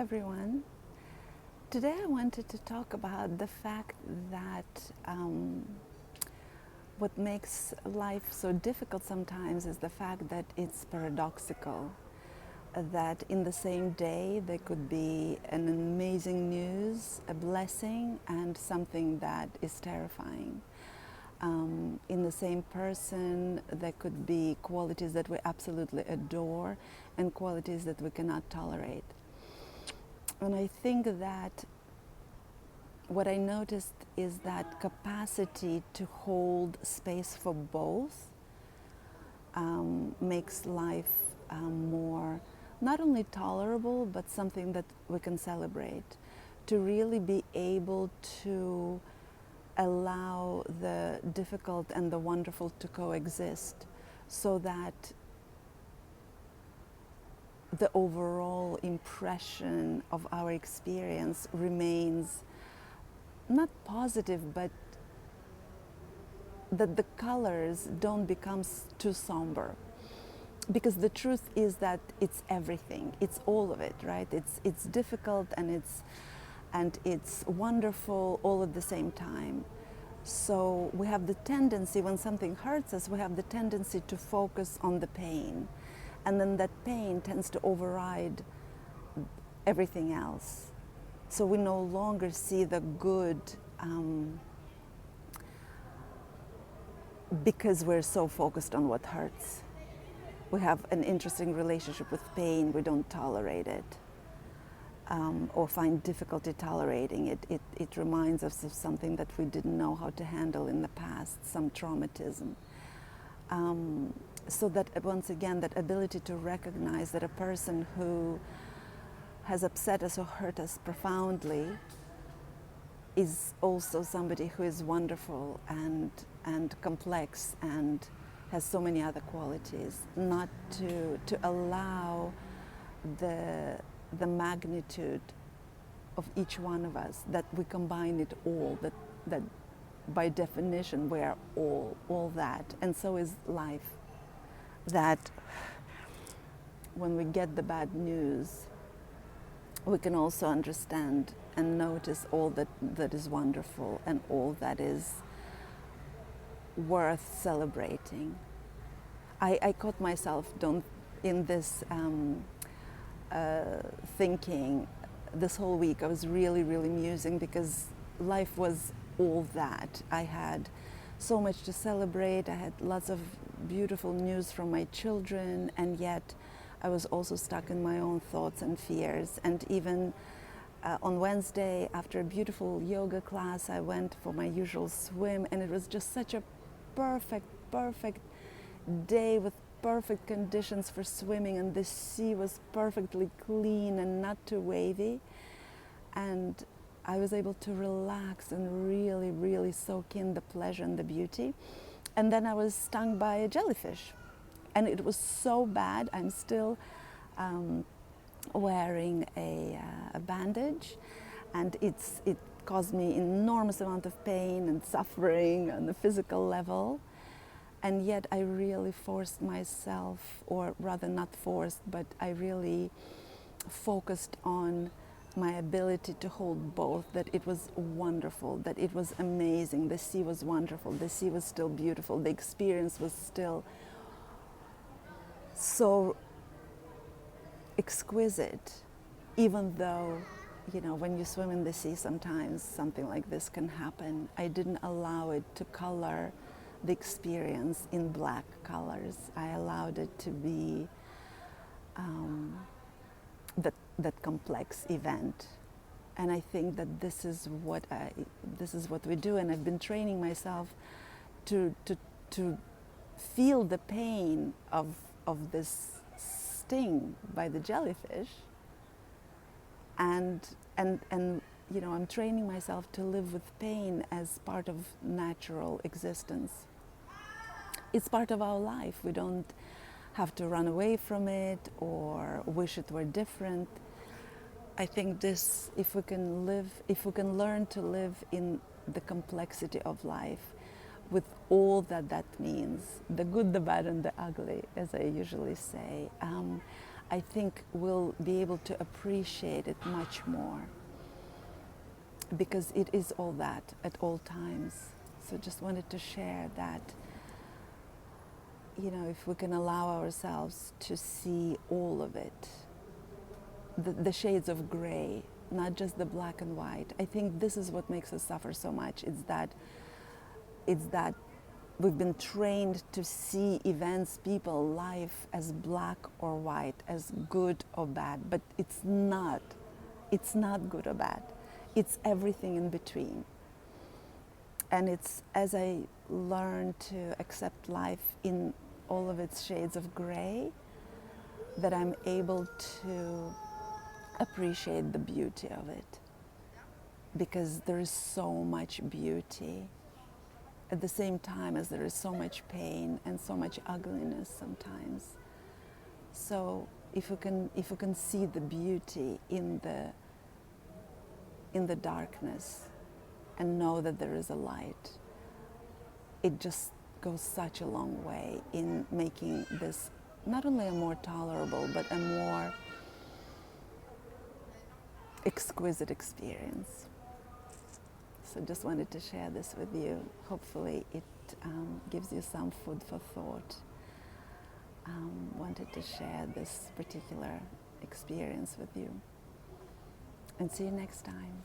everyone. Today I wanted to talk about the fact that what makes life so difficult sometimes is the fact that it's paradoxical. That in the same day there could be an amazing news, a blessing, and something that is terrifying. In the same person, there could be qualities that we absolutely adore and qualities that we cannot tolerate. And I think that what I noticed is that capacity to hold space for both makes life more not only tolerable, but something that we can celebrate. To really be able to allow the difficult and the wonderful to coexist, so that the overall impression of our experience remains not positive, but that the colors don't become too somber. Because the truth is that it's everything, it's all of it, right? It's difficult and it's wonderful all at the same time. So we have the tendency, when something hurts us, we have the tendency to focus on the pain. And then that pain tends to override everything else. So we no longer see the good because we're so focused on what hurts. We have an interesting relationship with pain, we don't tolerate it. Or find difficulty tolerating it. It reminds us of something that we didn't know how to handle in the past, some traumatism. So that once again, that ability to recognize that a person who has upset us or hurt us profoundly is also somebody who is wonderful and complex and has so many other qualities. Not to allow the magnitude of each one of us, that we combine it all, that by definition we are all that, and so is life. That when we get the bad news, we can also understand and notice all that is wonderful and all that is worth celebrating. I caught myself in this thinking this whole week. I was really musing because life was all that. I had so much to celebrate. I had lots of beautiful news from my children, and yet I was also stuck in my own thoughts and fears. And even on Wednesday, after a beautiful yoga class, I went for my usual swim, and it was just such a perfect day with perfect conditions for swimming, and the sea was perfectly clean and not too wavy, and I was able to relax and really soak in the pleasure and the beauty. And then I was stung by a jellyfish, and it was so bad. I'm still wearing a bandage, and it caused me enormous amount of pain and suffering on the physical level. And yet I really forced myself, or rather not forced, but I really focused on my ability to hold both, that it was wonderful, that it was amazing, the sea was wonderful, the sea was still beautiful, the experience was still so exquisite, even though, when you swim in the sea, sometimes something like this can happen. I didn't allow it to color the experience in black colors. I allowed it to be that complex event, and I think that this is what we do. And I've been training myself to feel the pain of this sting by the jellyfish, and I'm training myself to live with pain as part of natural existence. It's part of our life. We don't have to run away from it or wish it were different. I think if we can learn to live in the complexity of life, with all that means, the good, the bad, and the ugly, as I usually say, I think we'll be able to appreciate it much more, because it is all that at all times. So just wanted to share that, if we can allow ourselves to see all of it, the shades of gray, not just the black and white. I think this is what makes us suffer so much. It's that we've been trained to see events, people, life as black or white, as good or bad, but it's not. It's not good or bad. It's everything in between. And it's as I learn to accept life in all of its shades of gray that I'm able to appreciate the beauty of it, because there is so much beauty at the same time as there is so much pain and so much ugliness sometimes. So if we can see the beauty in the darkness and know that there is a light, it just goes such a long way in making this not only a more tolerable but a more exquisite experience. So just wanted to share this with you. Hopefully it gives you some food for thought. Wanted to share this particular experience with you. And see you next time.